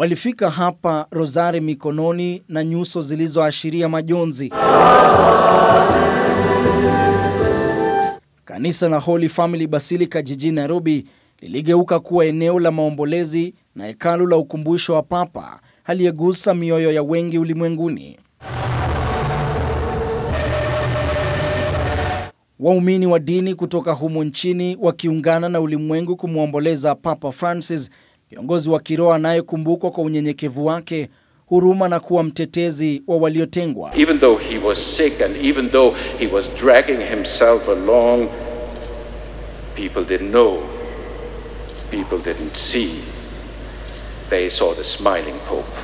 walifika hapa rozari mikononi na nyuso zilizoashiria majonzi. Kanisa la Holy Family Basilica jijini Nairobi liligeuka kuwa eneo la maombolezi na hekalu la ukumbusho wa Papa aliyegusa mioyo ya wengi ulimwenguni. Waumini wa dini kutoka humu nchini wakiungana na ulimwengu kumwomboleza Papa Francis, kiongozi wa kiroho anayekumbukwa kwa unyenyekevu wake, huruma na kuwa mtetezi wa waliotengwa. Even though he was sick and even though he was dragging himself along, people didn't know, people didn't see. They saw the smiling Pope,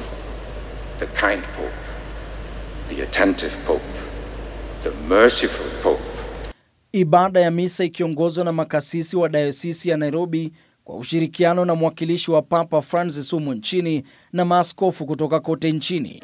the kind Pope, the attentive Pope, the merciful Pope. Ibada ya misa ikiongozwa na makasisi wa dayosisi ya Nairobi kwa ushirikiano na mwakilishi wa Papa Francis humu nchini na maaskofu kutoka kote nchini.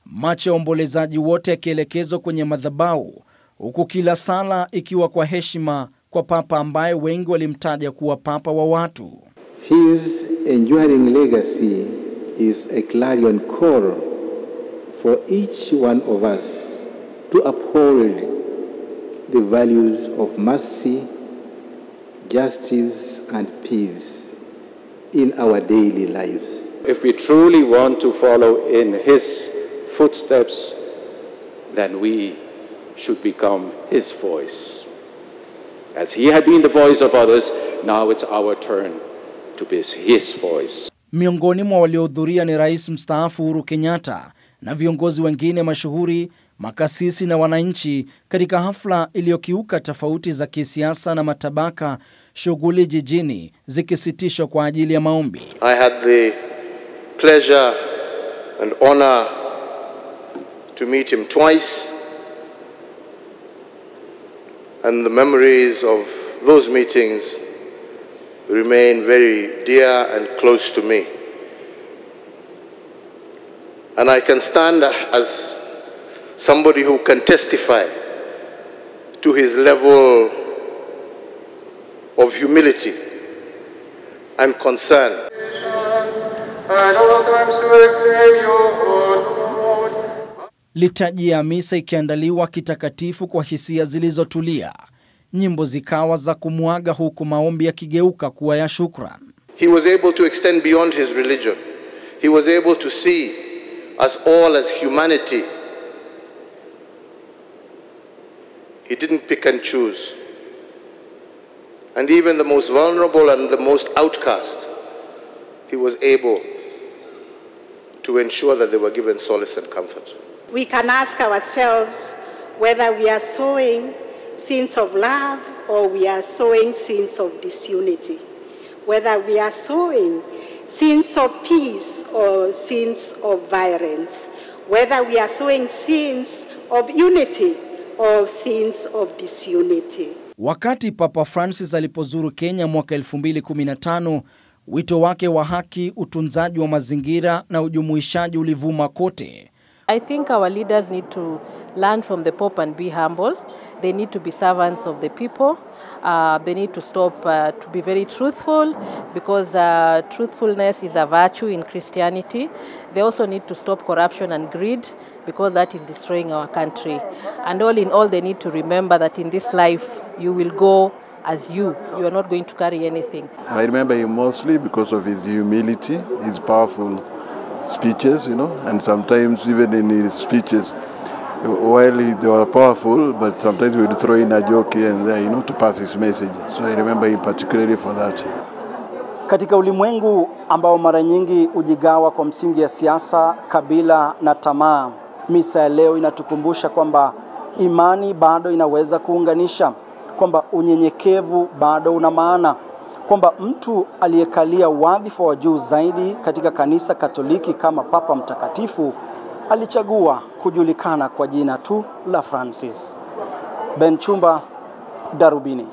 Macho ya ombolezaji wote yakielekezwa kwenye madhabahu, huku kila sala ikiwa kwa heshima kwa Papa ambaye wengi walimtaja kuwa Papa wa watu. His enduring legacy is a clarion call for each one of us to uphold the values of mercy, justice, and peace in our daily lives. If we truly want to follow in his footsteps, then we should become his voice. As he had been the voice of others, now it's our turn to be his voice. Miongoni mwa waliohudhuria ni Rais mstaafu Uhuru Kenyatta na viongozi wengine mashuhuri, makasisi na wananchi katika hafla iliyokiuka tofauti za kisiasa na matabaka, shughuli jijini zikisitishwa kwa ajili ya maombi. I had the pleasure and honor to meet him twice, and the memories of those meetings remain very dear and close to me. And I can stand as somebody who can testify to his level of humility and concern. Liturujia ya misa ikiandaliwa kitakatifu kwa hisia zilizotulia, nyimbo zikawa za kumuaga huku maombi yakigeuka kuwa ya shukran. He was able to extend beyond his religion. He was able to see us all as humanity. He didn't pick and choose. And even the most vulnerable and the most outcast, he was able to ensure that they were given solace and comfort. We can ask ourselves whether we are sowing seeds of love or we are sowing seeds of disunity. Whether we are sowing seeds of peace or seeds of violence. Whether we are sowing seeds of unity or seeds of disunity. Wakati Papa Francis alipozuru Kenya mwaka 2015, wito wake wa haki, utunzaji wa mazingira na ujumuishaji ulivuma kote. I think our leaders need to learn from the Pope and be humble. They need to be servants of the people. They need to stop to be very truthful, because truthfulness is a virtue in Christianity. They also need to stop corruption and greed, because that is destroying our country. And all in all, they need to remember that in this life, you will go as you. You are not going to carry anything. I remember him mostly because of his humility, his powerful speeches, and sometimes even in his speeches, while they were powerful, but sometimes he would throw in a joke here and there, to pass his message. So I remember him particularly for that. Katika ulimwengu ambao mara nyingi ujigawa kwa msingi ya siasa, kabila na tamaa, misa ya leo inatukumbusha kwamba imani bado inaweza kuunganisha, kwamba unyenyekevu bado una maana, kwamba mtu aliyekalia wadhifa wa juu zaidi katika kanisa Katoliki kama Papa Mtakatifu alichagua kujulikana kwa jina tu la Francis. Ben Chumba, Darubini.